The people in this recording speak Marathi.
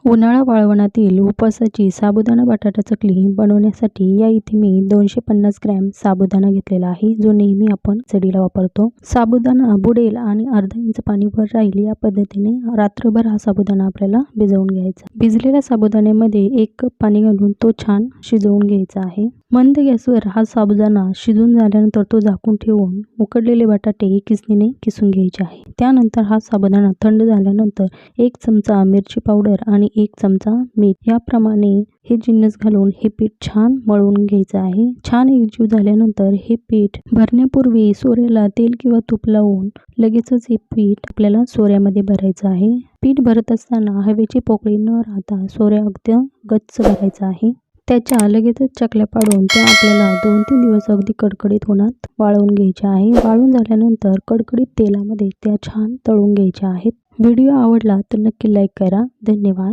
उन्हाळा वाळवणातील उपवासाची साबुदाणा बटाटा चकली बनवण्यासाठी या इथे मी 250 ग्रॅम साबुदाणा घेतलेला आहे, जो नेहमी आपण खिचडीला वापरतो। साबुदाणा बुडेल आणि अर्धा इंच पाणी वर राहील या पद्धतीने रात्रभर हा साबुदाणा आपल्याला भिजवून घ्यायचा। भिजलेल्या साबुदाण्यामध्ये 1 कप पाणी घालून तो छान शिजवून घ्यायचा आहे। मंद गॅसवर हा साबुदाणा शिजून झाल्यानंतर तो झाकून ठेवून उकडलेले बटाटे किसणीने किसून घ्यायचे आहे। त्यानंतर हा साबुदाणा थंड झाल्यानंतर 1 चमचा मिरची पावडर आणि 1 चमचा मीठ याप्रमाणे हे जिन्नस घालून हे पीठ छान मळून घ्यायचं आहे। छान एकजीव झाल्यानंतर हे पीठ भरण्यापूर्वी सोऱ्याला तेल किंवा तूप लावून लगेचच हे पीठ आपल्याला सोऱ्यामध्ये भरायचं आहे। पीठ भरत असताना हवेची पोकळी न राहता सोऱ्या अगदी गच्च भरायचा आहे। त्याच्या लगेचच चकल्या पाडून त्या आपल्याला 2-3 दिवस अगदी कडकडीत उन्हात वाळवून घ्यायच्या आहे। वाळून झाल्यानंतर कडकडीत तेलामध्ये त्या छान तळून घ्यायच्या आहेत। व्हिडिओ आवडला तर नक्की लाईक करा। धन्यवाद।